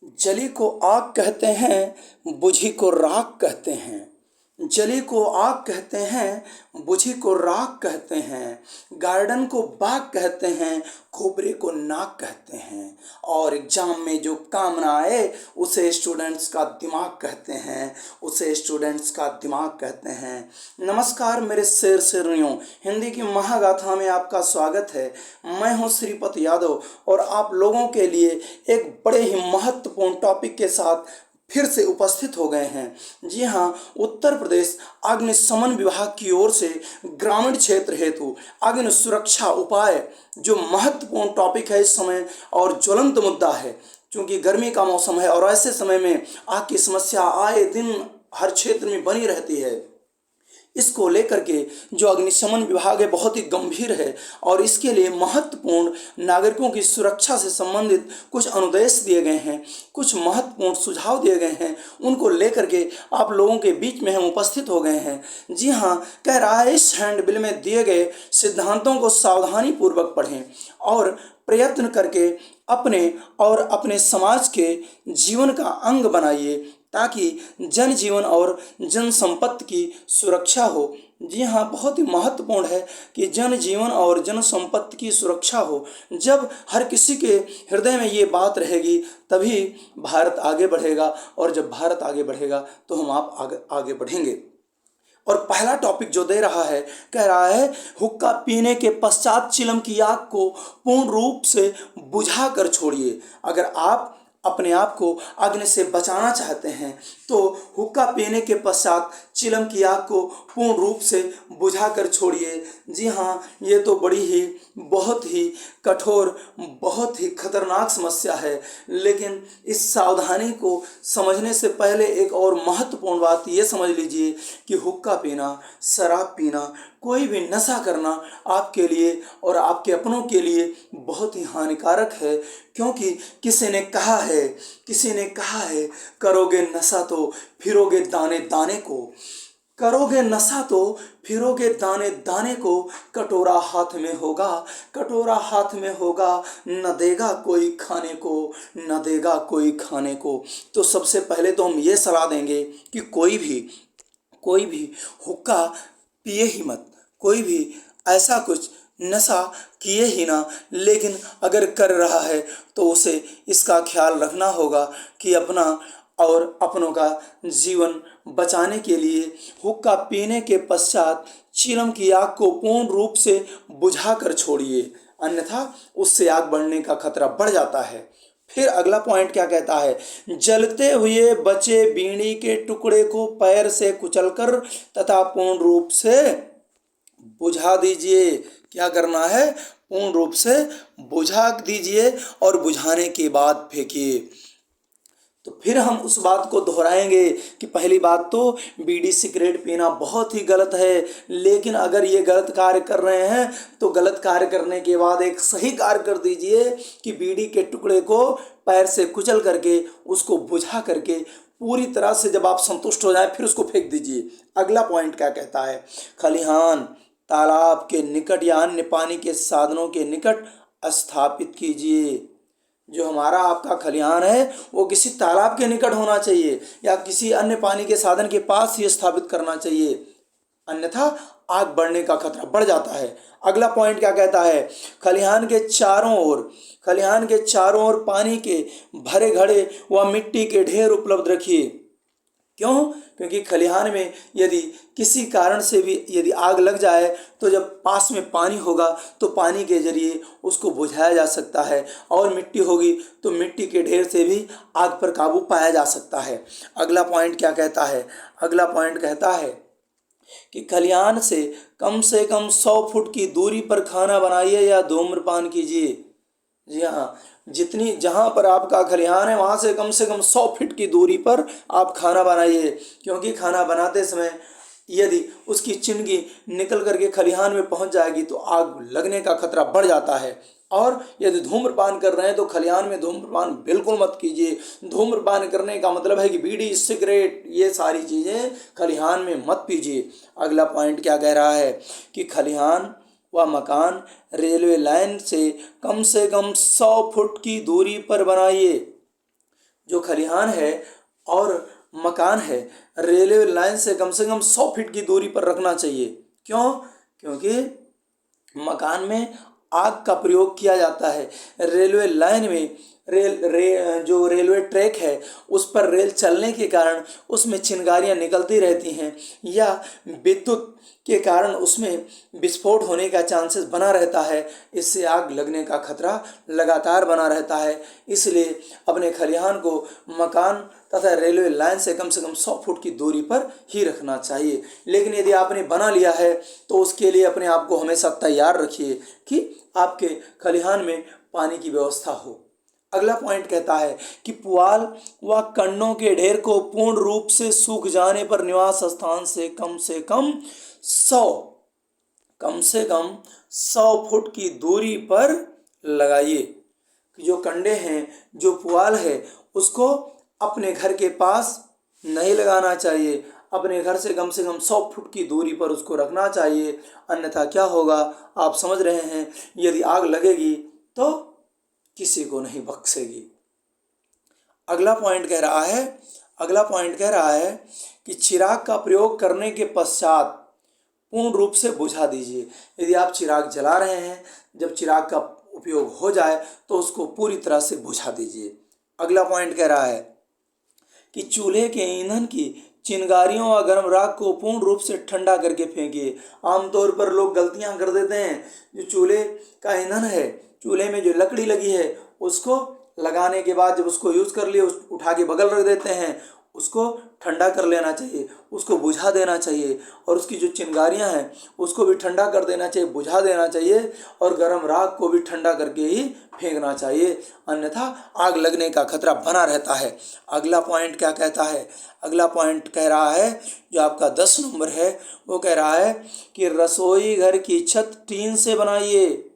जली को आग कहते हैं, बुझी को राख कहते हैं। जली को आग कहते हैं, बुझी को राख कहते हैं। गार्डन को बाग कहते हैं, खोपरे को नाक कहते हैं। और एग्जाम में जो काम ना आए उसे स्टूडेंट्स का दिमाग कहते हैं, उसे स्टूडेंट्स का दिमाग कहते हैं। नमस्कार मेरे शेर शेरनियों, हिंदी की महागाथा में आपका स्वागत है। मैं हूं श्रीपत यादव और आप लोगों के लिए एक बड़े ही महत्वपूर्ण टॉपिक के साथ फिर से उपस्थित हो गए हैं। जी हाँ, उत्तर प्रदेश अग्निशमन विभाग की ओर से ग्रामीण क्षेत्र हेतु अग्नि सुरक्षा उपाय जो महत्वपूर्ण टॉपिक है इस समय और ज्वलंत मुद्दा है, क्योंकि गर्मी का मौसम है और ऐसे समय में आग की समस्या आए दिन हर क्षेत्र में बनी रहती है। इसको लेकर के जो अग्निशमन विभाग है बहुत ही गंभीर है और इसके लिए महत्वपूर्ण नागरिकों की सुरक्षा से संबंधित कुछ अनुदेश दिए गए हैं, कुछ महत्वपूर्ण सुझाव दिए गए हैं। उनको लेकर के आप लोगों के बीच में हम उपस्थित हो गए हैं। जी हाँ, कह रहा है इस हैंडबिल में दिए गए सिद्धांतों को सावधानी पूर्वक पढ़ें और प्रयत्न करके अपने और अपने समाज के जीवन का अंग बनाइए ताकि जन जीवन और जन संपत्ति की सुरक्षा हो। जी हाँ, बहुत ही महत्वपूर्ण है कि जन जीवन और जन संपत्ति की सुरक्षा हो। जब हर किसी के हृदय में ये बात रहेगी तभी भारत आगे बढ़ेगा और जब भारत आगे बढ़ेगा तो हम आप आगे बढ़ेंगे। और पहला टॉपिक जो दे रहा है, कह रहा है हुक्का पीने के पश्चात चिलम की आग को पूर्ण रूप से बुझा कर छोड़िए। अगर आप अपने आप को अग्नि से बचाना चाहते हैं तो हुक्का पीने के पश्चात चिलम की आग को पूर्ण रूप से बुझा कर छोड़िए। जी हाँ, ये तो बड़ी ही बहुत ही कठोर, बहुत ही खतरनाक समस्या है, लेकिन इस सावधानी को समझने से पहले एक और महत्वपूर्ण बात ये समझ लीजिए कि हुक्का पीना, शराब पीना, कोई भी नशा करना आपके लिए और आपके अपनों के लिए बहुत ही हानिकारक है। क्योंकि किसी ने कहा है करोगे नशा तो फिरोगे दाने दाने को, करोगे नशा तो फिरोगे दाने दाने को। कटोरा हाथ में होगा, कटोरा हाथ में होगा, न देगा कोई खाने को, न देगा कोई खाने को। तो सबसे पहले तो हम ये सलाह देंगे कि कोई भी हुक्का पिए ही मत, कोई भी ऐसा कुछ नशा किए ही ना। लेकिन अगर कर रहा है तो उसे इसका ख्याल रखना होगा कि अपना और अपनों का जीवन बचाने के लिए हुक्का पीने के पश्चात चिलम की आग को पूर्ण रूप से बुझा कर छोड़िए, अन्यथा उससे आग बढ़ने का खतरा बढ़ जाता है। फिर अगला पॉइंट क्या कहता है, जलते हुए बचे बीड़ी के टुकड़े को पैर से कुचलकर तथा पूर्ण रूप से बुझा दीजिए। क्या करना है, पूर्ण रूप से बुझा दीजिए और बुझाने के बाद फेंकिए। तो फिर हम उस बात को दोहराएंगे कि पहली बात तो बीड़ी सिगरेट पीना बहुत ही गलत है, लेकिन अगर ये गलत कार्य कर रहे हैं तो गलत कार्य करने के बाद एक सही कार्य कर दीजिए कि बीड़ी के टुकड़े को पैर से कुचल करके उसको बुझा करके पूरी तरह से जब आप संतुष्ट हो जाए फिर उसको फेंक दीजिए। अगला पॉइंट क्या कहता है, खलिहान तालाब के निकट या अन्य पानी के साधनों के निकट स्थापित कीजिए। जो हमारा आपका खलिहान है वो किसी तालाब के निकट होना चाहिए या किसी अन्य पानी के साधन के पास ही स्थापित करना चाहिए, अन्यथा आग बढ़ने का खतरा बढ़ जाता है। अगला पॉइंट क्या कहता है, खलिहान के चारों ओर पानी के भरे घड़े व मिट्टी के ढेर उपलब्ध रखिए। क्यों? क्योंकि खलिहान में यदि किसी कारण से भी यदि आग लग जाए तो जब पास में पानी होगा तो पानी के जरिए उसको बुझाया जा सकता है, और मिट्टी होगी तो मिट्टी के ढेर से भी आग पर काबू पाया जा सकता है। अगला पॉइंट क्या कहता है, अगला पॉइंट कहता है कि खलिहान से कम 100 फुट की दूरी पर खाना बनाइए या धूम्रपान कीजिए। जी हाँ, जितनी जहाँ पर आपका खलिहान है वहाँ से कम 100 फीट की दूरी पर आप खाना बनाइए, क्योंकि खाना बनाते समय यदि उसकी चिमनी निकल करके खलिहान में पहुँच जाएगी तो आग लगने का खतरा बढ़ जाता है। और यदि धूम्रपान कर रहे हैं तो खलिहान में धूम्रपान बिल्कुल मत कीजिए। धूम्रपान करने का मतलब है कि बीड़ी सिगरेट ये सारी चीज़ें खलिहान में मत पीजिए। अगला पॉइंट क्या कह रहा है कि खलिहान व मकान रेलवे लाइन से कम 100 फुट की दूरी पर बनाइए। जो खलिहान है और मकान है, रेलवे लाइन से कम 100 फीट की दूरी पर रखना चाहिए। क्यों? क्योंकि मकान में आग का प्रयोग किया जाता है। रेलवे लाइन में जो रेलवे ट्रैक है उस पर रेल चलने के कारण उसमें चिंगारियां निकलती रहती हैं, या विद्युत के कारण उसमें विस्फोट होने का चांसेस बना रहता है। इससे आग लगने का खतरा लगातार बना रहता है। इसलिए अपने खलिहान को मकान तथा रेलवे लाइन से कम 100 फुट की दूरी पर ही रखना चाहिए। लेकिन यदि आपने बना लिया है तो उसके लिए अपने आप को हमेशा तैयार रखिए कि आपके खलिहान में पानी की व्यवस्था हो। अगला पॉइंट कहता है कि पुआल व कंडों के ढेर को पूर्ण रूप से सूख जाने पर निवास स्थान से कम 100 फुट की दूरी पर लगाइए। जो कंडे हैं, जो पुआल है, उसको अपने घर के पास नहीं लगाना चाहिए। अपने घर से कम 100 फुट की दूरी पर उसको रखना चाहिए। अन्यथा क्या होगा आप समझ रहे हैं, यदि आग लगेगी तो किसी को नहीं बख्शेगी। अगला पॉइंट कह रहा है कि चिराग का प्रयोग करने के पश्चात पूर्ण रूप से बुझा दीजिए। यदि आप चिराग जला रहे हैं, जब चिराग का उपयोग हो जाए तो उसको पूरी तरह से बुझा दीजिए। अगला पॉइंट कह रहा है कि चूल्हे के ईंधन की चिंगारियों व गर्म राख को पूर्ण रूप से ठंडा करके फेंकिए। आमतौर पर लोग गलतियां कर देते हैं। जो चूल्हे का ईंधन है, चूल्हे में जो लकड़ी लगी है, उसको लगाने के बाद जब उसको यूज़ कर लिए उठा के बगल रख देते हैं। उसको ठंडा कर लेना चाहिए, उसको बुझा देना चाहिए, और उसकी जो चिंगारियां हैं उसको भी ठंडा कर देना चाहिए, बुझा देना चाहिए, और गर्म राख को भी ठंडा करके ही फेंकना चाहिए। अन्यथा आग लगने का खतरा बना रहता है। अगला पॉइंट क्या कहता है? अगला पॉइंट कह रहा है, जो आपका 10 नंबर है, वो कह रहा है कि रसोई घर की छत टीन से बनाइए।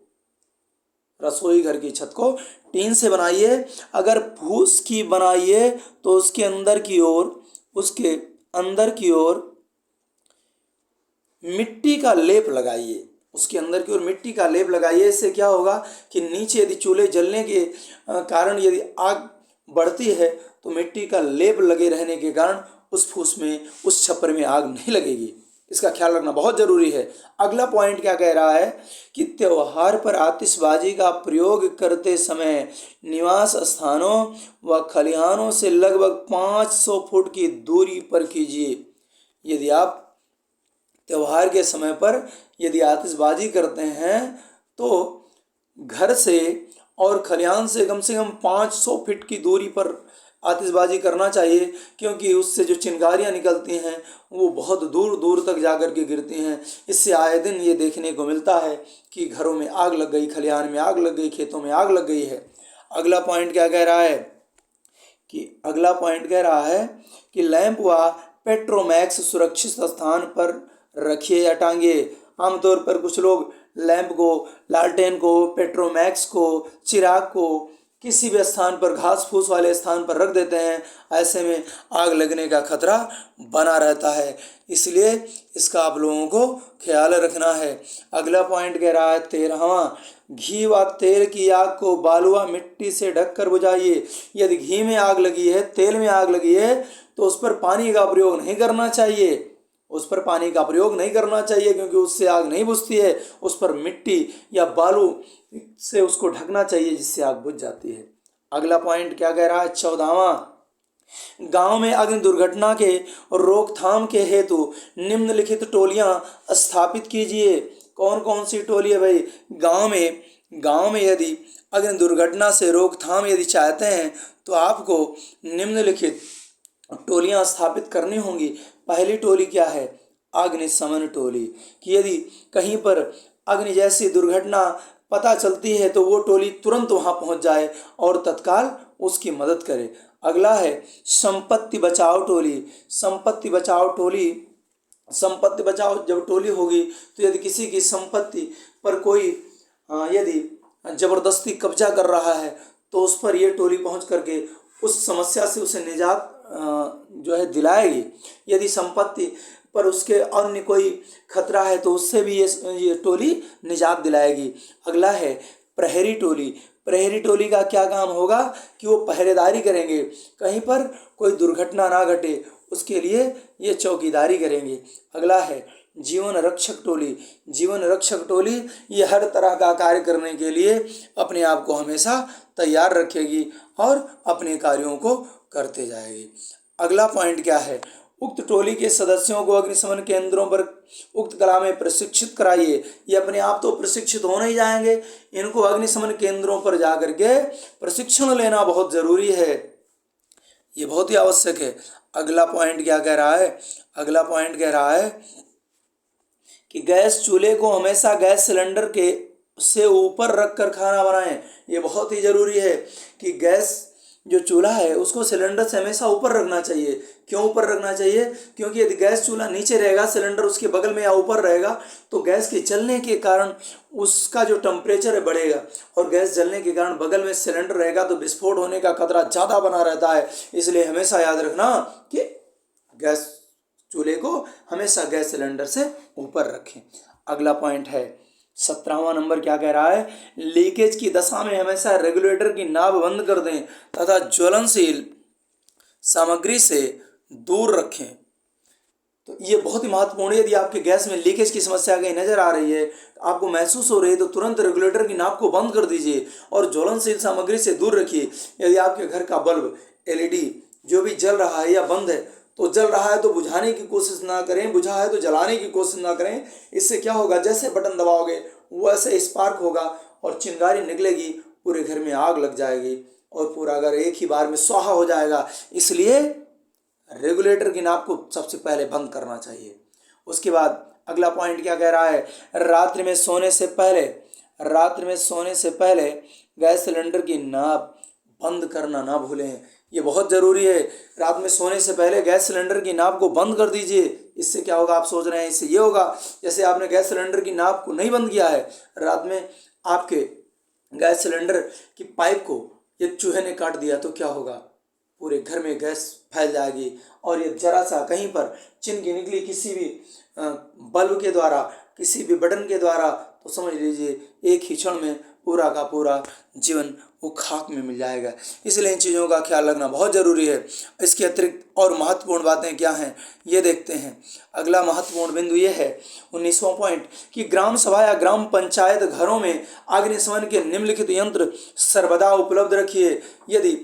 रसोई घर की छत को टीन से बनाइए। अगर फूस की बनाइए तो उसके अंदर की ओर मिट्टी का लेप लगाइए। मिट्टी का लेप लगाइए। इससे क्या होगा कि नीचे यदि चूल्हे जलने के कारण यदि आग बढ़ती है तो मिट्टी का लेप लगे रहने के कारण उस फूस में, उस छप्पर में आग नहीं लगेगी। इसका ख्याल रखना बहुत ज़रूरी है। अगला पॉइंट क्या कह रहा है कि त्योहार पर आतिशबाजी का प्रयोग करते समय निवास स्थानों व खलिहानों से लगभग 500 फुट की दूरी पर कीजिए। यदि आप त्योहार के समय पर यदि आतिशबाजी करते हैं तो घर से और खलिहान से कम 500 फीट की दूरी पर आतिशबाजी करना चाहिए, क्योंकि उससे जो चिंगारियां निकलती हैं वो बहुत दूर दूर तक जाकर के गिरती हैं। इससे आए दिन ये देखने को मिलता है कि घरों में आग लग गई, खलिहान में आग लग गई, खेतों में आग लग गई है। अगला पॉइंट क्या कह रहा है कि लैंप व पेट्रोमैक्स सुरक्षित स्थान पर रखिए या टांगिए। आमतौर पर कुछ लोग लैंप को, लालटेन को, पेट्रोमैक्स को, चिराग को किसी भी स्थान पर, घास फूस वाले स्थान पर रख देते हैं। ऐसे में आग लगने का खतरा बना रहता है। इसलिए इसका आप लोगों को ख्याल रखना है। अगला पॉइंट कह रहा है 13वां, घी व तेल की आग को बालू व मिट्टी से ढककर बुझाइए। यदि घी में आग लगी है, तेल में आग लगी है तो उस पर पानी का प्रयोग नहीं करना चाहिए। क्योंकि उससे आग नहीं बुझती है। उस पर मिट्टी या बालू से उसको ढकना चाहिए, जिससे आग बुझ जाती है। अगला पॉइंट क्या कह रहा है? 14वां, गांव में अग्नि दुर्घटना के रोकथाम के हेतु निम्नलिखित टोलियां स्थापित कीजिए। कौन कौन सी टोली है भाई? गांव में यदि अग्नि दुर्घटना से रोकथाम यदि चाहते हैं तो आपको निम्नलिखित टोलियां स्थापित करनी होंगी। पहली टोली क्या है? अग्निशमन टोली। कि यदि कहीं पर अग्नि जैसी दुर्घटना पता चलती है तो वो टोली तुरंत वहां पहुंच जाए और तत्काल उसकी मदद करे। अगला है संपत्ति बचाओ टोली। संपत्ति बचाओ जब टोली होगी तो यदि किसी की संपत्ति पर कोई यदि जबरदस्ती कब्जा कर रहा है तो उस पर ये टोली पहुंच करके उस समस्या से उसे निजात जो है दिलाएगी। यदि संपत्ति पर उसके अन्य कोई खतरा है तो उससे भी ये टोली निजात दिलाएगी। अगला है प्रहरी टोली। प्रहरी टोली का क्या काम होगा कि वो पहरेदारी करेंगे, कहीं पर कोई दुर्घटना ना घटे उसके लिए ये चौकीदारी करेंगे। अगला है जीवन रक्षक टोली। जीवन रक्षक टोली ये हर तरह का कार्य करने के लिए अपने आप को हमेशा तैयार रखेगी और अपने कार्यों को करते जाएगी। अगला पॉइंट क्या है, उक्त टोली के सदस्यों को अग्निशमन केंद्रों पर उक्त कला में प्रशिक्षित कराइए। ये अपने आप तो प्रशिक्षित होने ही जाएंगे, इनको अग्निशमन केंद्रों पर जाकर के प्रशिक्षण लेना बहुत ज़रूरी है, ये बहुत ही आवश्यक है। अगला पॉइंट क्या कह रहा है, अगला पॉइंट कह रहा है कि गैस चूल्हे को हमेशा गैस सिलेंडर के से ऊपर रख कर खाना बनाएं। ये बहुत ही ज़रूरी है कि गैस जो चूल्हा है उसको सिलेंडर से हमेशा ऊपर रखना चाहिए। क्यों ऊपर रखना चाहिए? क्योंकि यदि गैस चूल्हा नीचे रहेगा, सिलेंडर उसके बगल में या ऊपर रहेगा, तो गैस के जलने के कारण उसका जो टेम्परेचर है बढ़ेगा, और गैस जलने के कारण बगल में सिलेंडर रहेगा तो विस्फोट होने का खतरा ज़्यादा बना रहता है। इसलिए हमेशा याद रखना कि गैस चूल्हे को हमेशा गैस सिलेंडर से ऊपर रखें। अगला पॉइंट है 17वां नंबर, क्या कह रहा है, लीकेज की दशा में हमेशा रेगुलेटर की नाभ बंद कर दें तथा ज्वलनशील सामग्री से दूर रखें। तो ये बहुत ही महत्वपूर्ण है। यदि आपके गैस में लीकेज की समस्या कहीं नजर आ रही है, आपको महसूस हो रही है, तो तुरंत रेगुलेटर की नाभ को बंद कर दीजिए और ज्वलनशील सामग्री से दूर रखिए। यदि आपके घर का बल्ब एलईडी जो भी जल रहा है या बंद है, तो जल रहा है तो बुझाने की कोशिश ना करें, बुझा है तो जलाने की कोशिश ना करें। इससे क्या होगा, जैसे बटन दबाओगे वैसे स्पार्क होगा और चिंगारी निकलेगी, पूरे घर में आग लग जाएगी और पूरा घर एक ही बार में स्वाहा हो जाएगा। इसलिए रेगुलेटर की नाभ को सबसे पहले बंद करना चाहिए। उसके बाद अगला पॉइंट क्या कह रहा है, रात्रि में सोने से पहले गैस सिलेंडर की नाभ बंद करना ना भूलें। ये बहुत ज़रूरी है। रात में सोने से पहले गैस सिलेंडर की नाभ को बंद कर दीजिए। इससे क्या होगा, आप सोच रहे हैं, इससे ये होगा, जैसे आपने गैस सिलेंडर की नाभ को नहीं बंद किया है, रात में आपके गैस सिलेंडर की पाइप को ये चूहे ने काट दिया, तो क्या होगा, पूरे घर में गैस फैल जाएगी। और ये जरा सा कहीं पर चिनकी निकली किसी भी बल्ब के द्वारा, किसी भी बटन के द्वारा, तो समझ लीजिए एक ही क्षण में पूरा का पूरा जीवन वो खाक में मिल जाएगा। इसलिए इन चीज़ों का ख्याल रखना बहुत ज़रूरी है। इसके अतिरिक्त और महत्वपूर्ण बातें क्या हैं, ये देखते हैं। अगला महत्वपूर्ण बिंदु ये है 19वां पॉइंट कि ग्राम सभा या ग्राम पंचायत घरों में अग्निशमन के निम्नलिखित यंत्र सर्वदा उपलब्ध रखिए। यदि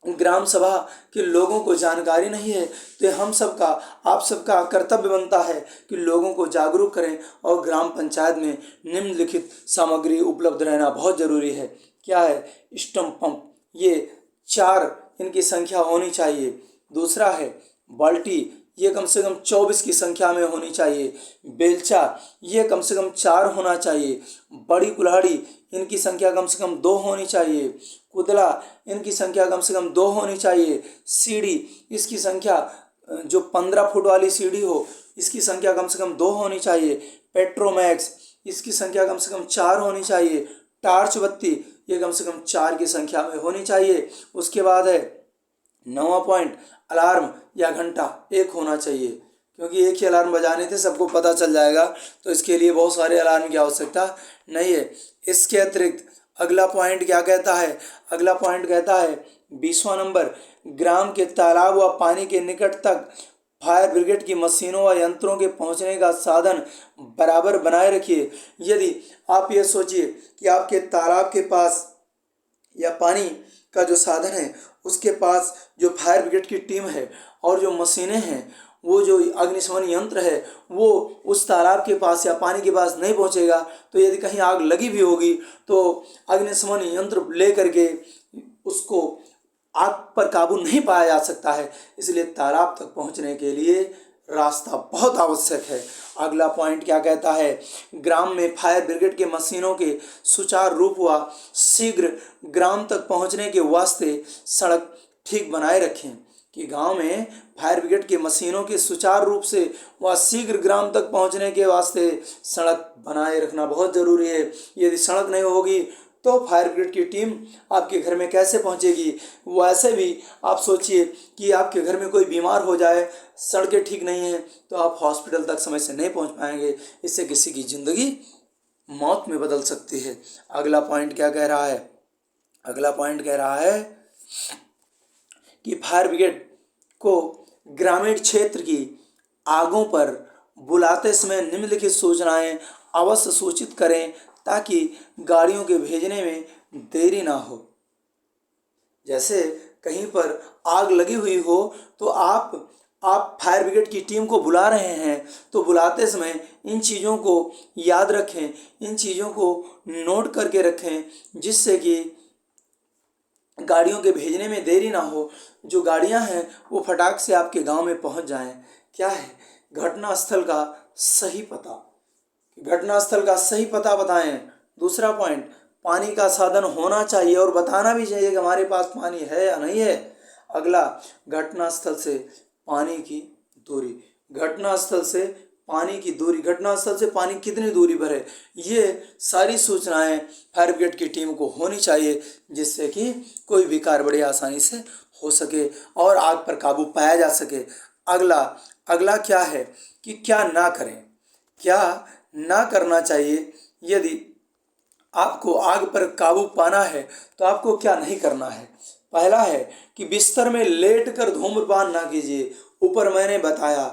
ग्राम सभा के लोगों को जानकारी नहीं है, तो हम सबका, आप सबका कर्तव्य बनता है कि लोगों को जागरूक करें और ग्राम पंचायत में निम्नलिखित सामग्री उपलब्ध रहना बहुत ज़रूरी है। क्या है, स्टम्प पंप, ये 4 इनकी संख्या होनी चाहिए। दूसरा है बाल्टी, ये कम से कम 24 की संख्या में होनी चाहिए। बेलचा, ये कम से कम 4 होना चाहिए। बड़ी कुल्हाड़ी, इनकी संख्या कम से कम 2 होनी चाहिए। कुदला, इनकी संख्या कम से कम 2 होनी चाहिए। सीढ़ी, इसकी संख्या जो 15 फुट वाली सीढ़ी हो, इसकी संख्या कम से कम 2 होनी चाहिए। पेट्रोमैक्स, इसकी संख्या कम से कम 4 होनी चाहिए। टार्च बत्ती, ये कम से कम 4 की संख्या में होनी चाहिए। उसके बाद है 9वां पॉइंट, अलार्म या घंटा 1 होना चाहिए, क्योंकि एक ही अलार्म बजाने से सबको पता चल जाएगा, तो इसके लिए बहुत सारे अलार्म की आवश्यकता नहीं है। इसके अतिरिक्त अगला पॉइंट क्या कहता है, अगला पॉइंट कहता है 20वां नंबर, ग्राम के तालाब व पानी के निकट तक फायर ब्रिगेड की मशीनों व यंत्रों के पहुंचने का साधन बराबर बनाए रखिए। यदि आप ये सोचिए कि आपके तालाब के पास या पानी का जो साधन है उसके पास जो फायर ब्रिगेड की टीम है और जो मशीनें हैं, वो जो अग्निशमन यंत्र है वो उस तालाब के पास या पानी के पास नहीं पहुंचेगा, तो यदि कहीं आग लगी भी होगी तो अग्निशमन यंत्र ले करके उसको आग पर काबू नहीं पाया जा सकता है। इसलिए तालाब तक पहुंचने के लिए रास्ता बहुत आवश्यक है। अगला पॉइंट क्या कहता है, ग्राम में फायर ब्रिगेड के मशीनों के सुचारू रूप व शीघ्र ग्राम तक पहुंचने के वास्ते सड़क ठीक बनाए रखें। कि गांव में फायर ब्रिगेड के मशीनों के सुचारू रूप से व शीघ्र ग्राम तक पहुंचने के वास्ते सड़क बनाए रखना बहुत ज़रूरी है। यदि सड़क नहीं होगी तो फायर ब्रिगेड की टीम आपके घर में कैसे पहुंचेगी। वैसे भी आप सोचिए कि आपके घर में कोई बीमार हो जाए, सड़कें ठीक नहीं हैं, तो आप हॉस्पिटल तक समय से नहीं पहुंच पाएंगे। इससे किसी की ज़िंदगी मौत में बदल सकती है। अगला पॉइंट क्या कह रहा है, अगला पॉइंट कह रहा है कि फायर ब्रिगेड को ग्रामीण क्षेत्र की आगों पर बुलाते समय निम्नलिखित सूचनाएं अवश्य सूचित करें ताकि गाड़ियों के भेजने में देरी ना हो। जैसे कहीं पर आग लगी हुई हो तो आप फायर ब्रिगेड की टीम को बुला रहे हैं, तो बुलाते समय इन चीज़ों को याद रखें, इन चीज़ों को नोट करके रखें, जिससे कि गाड़ियों के भेजने में देरी ना हो, जो गाड़ियां हैं वो फटाक से आपके गांव में पहुंच जाएं। क्या है? घटनास्थल का सही पता, घटनास्थल का सही पता बताएं। दूसरा पॉइंट, पानी का साधन होना चाहिए और बताना भी चाहिए कि हमारे पास पानी है या नहीं है। अगला, घटनास्थल से पानी की दूरी, घटनास्थल से पानी की दूरी, घटनास्थल से पानी कितनी दूरी पर है, ये सारी सूचनाएं फायर ब्रिगेड की टीम को होनी चाहिए, जिससे कि कोई भी कार्य बड़ी आसानी से हो सके और आग पर काबू पाया जा सके। अगला क्या है कि क्या ना करें, क्या ना करना चाहिए। यदि आपको आग पर काबू पाना है तो आपको क्या नहीं करना है। पहला है कि बिस्तर में लेटकर धूम्रपान ना कीजिए। ऊपर मैंने बताया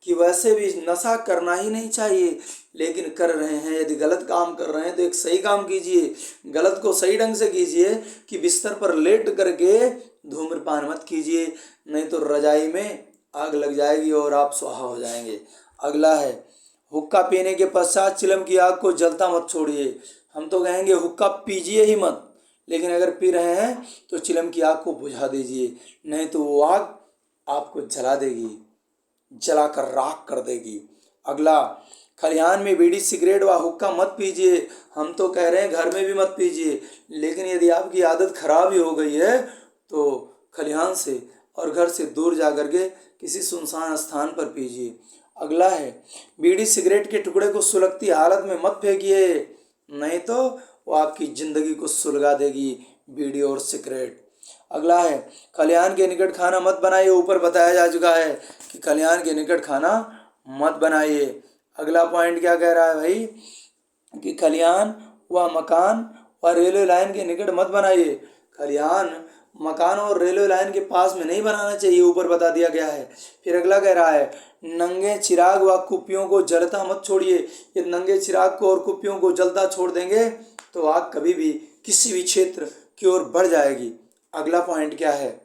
कि वैसे भी नशा करना ही नहीं चाहिए, लेकिन कर रहे हैं, यदि गलत काम कर रहे हैं तो एक सही काम कीजिए, गलत को सही ढंग से कीजिए कि बिस्तर पर लेट करके धूम्रपान मत कीजिए, नहीं तो रजाई में आग लग जाएगी और आप स्वाहा हो जाएंगे। अगला है, हुक्का पीने के पश्चात चिलम की आग को जलता मत छोड़िए। हम तो कहेंगे हुक्का पीजिए ही मत, लेकिन अगर पी रहे हैं तो चिलम की आग को बुझा दीजिए, नहीं तो वो आग आपको जला देगी, जलाकर राख कर देगी। अगला, खलिहान में बीड़ी सिगरेट व हुक्का मत पीजिए। हम तो कह रहे हैं घर में भी मत पीजिए, लेकिन यदि आपकी आदत खराब ही हो गई है तो खलिहान से और घर से दूर जा कर के किसी सुनसान स्थान पर पीजिए। अगला है, बीड़ी सिगरेट के टुकड़े को सुलगती हालत में मत फेंकिए, नहीं तो वो आपकी ज़िंदगी को सुलगा देगी, बीड़ी और सिगरेट। अगला है, खलिहान के निकट खाना मत बनाइए। ऊपर बताया जा चुका है कि खलिहान के निकट खाना मत बनाइए। अगला पॉइंट क्या कह रहा है भाई कि खलिहान व मकान व रेलवे लाइन के निकट मत बनाइए। खलिहान मकान और रेलवे लाइन के पास में नहीं बनाना चाहिए, ऊपर बता दिया गया है। फिर अगला कह रहा है, नंगे चिराग व कुप्पियों को जलता मत छोड़िए। ये नंगे चिराग को और कुप्पियों को जलता छोड़ देंगे तो आग कभी भी किसी भी क्षेत्र की ओर बढ़ जाएगी। अगला पॉइंट क्या है,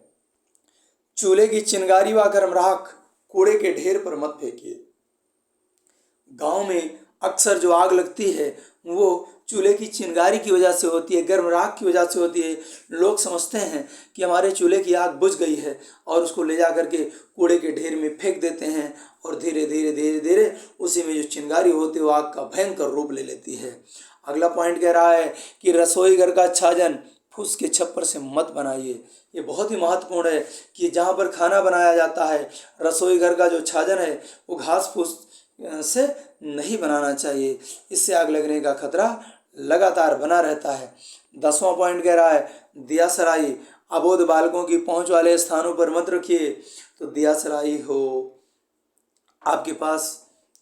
चूल्हे की चिंगारी व गर्म राख कूड़े के ढेर पर मत फेंकिए। गांव में अक्सर जो आग लगती है वो चूल्हे की चिंगारी की वजह से होती है, गर्म राख की वजह से होती है। लोग समझते हैं कि हमारे चूल्हे की आग बुझ गई है और उसको ले जा करके कूड़े के ढेर में फेंक देते हैं और धीरे धीरे धीरे धीरे उसी में जो चिंगारी होती है वो आग का भयंकर रूप ले लेती है। अगला पॉइंट कह रहा है कि रसोई घर का छाजन फूस के छप्पर से मत बनाइए। ये बहुत ही महत्वपूर्ण है कि जहाँ पर खाना बनाया जाता है, रसोई घर का जो छाजन है वो घास फूस से नहीं बनाना चाहिए, इससे आग लगने का खतरा लगातार बना रहता है। 10वां पॉइंट कह रहा है, दिया सराई अबोध बालकों की पहुंच वाले स्थानों पर मत रखिए। तो दिया सराई हो, आपके पास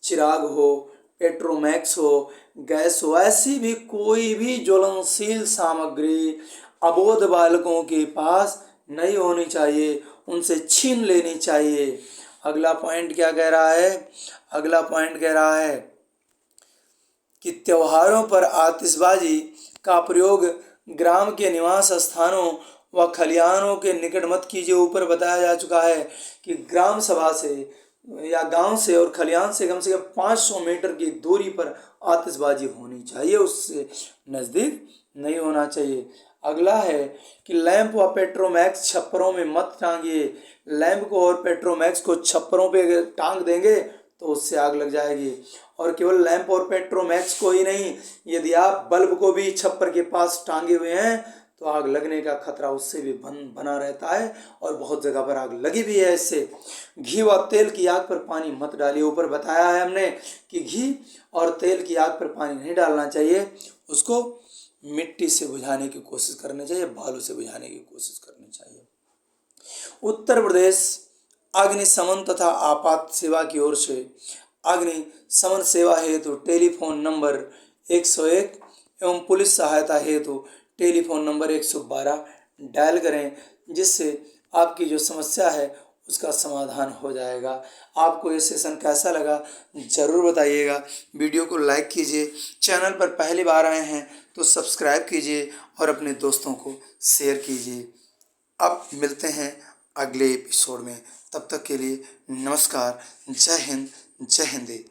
चिराग हो, पेट्रोमैक्स हो, गैस हो, ऐसी भी कोई भी ज्वलनशील सामग्री अबोध बालकों के पास नहीं होनी चाहिए, उनसे छीन लेनी चाहिए। अगला पॉइंट क्या कह रहा है, अगला पॉइंट कह रहा है कि त्योहारों पर आतिशबाजी का प्रयोग ग्राम के निवास स्थानों व खलिहानों के निकट मत कीजिए। ऊपर बताया जा चुका है कि ग्राम सभा से या गांव से और खलिहान से कम 500 मीटर की दूरी पर आतिशबाजी होनी चाहिए, उससे नज़दीक नहीं होना चाहिए। अगला है कि लैंप व पेट्रोमैक्स छप्परों में मत टांगिए। लैंप को और पेट्रोमैक्स को छप्परों पे टांग देंगे तो उससे आग लग जाएगी। और केवल लैंप और पेट्रोमैक्स को ही नहीं, यदि आप बल्ब को भी छप्पर के पास टांगे हुए हैं तो आग लगने का खतरा उससे भी बना रहता है और बहुत जगह पर आग लगी भी है इससे। घी व तेल की आग पर पानी मत डालिए। ऊपर बताया है हमने कि घी और तेल की आग पर पानी नहीं डालना चाहिए, उसको मिट्टी से बुझाने की कोशिश करनी चाहिए, बालू से बुझाने की कोशिश करनी चाहिए। उत्तर प्रदेश अग्निशमन तथा आपात सेवा की ओर से अग्निशमन सेवा हेतु टेलीफोन नंबर 101 एवं पुलिस सहायता हेतु टेलीफोन नंबर 112 डायल करें, जिससे आपकी जो समस्या है उसका समाधान हो जाएगा। आपको ये सेशन कैसा लगा ज़रूर बताइएगा। वीडियो को लाइक कीजिए, चैनल पर पहली बार आए हैं तो सब्सक्राइब कीजिए और अपने दोस्तों को शेयर कीजिए। अब मिलते हैं अगले एपिसोड में, तब तक के लिए नमस्कार। जय हिंद, जय हिंदी।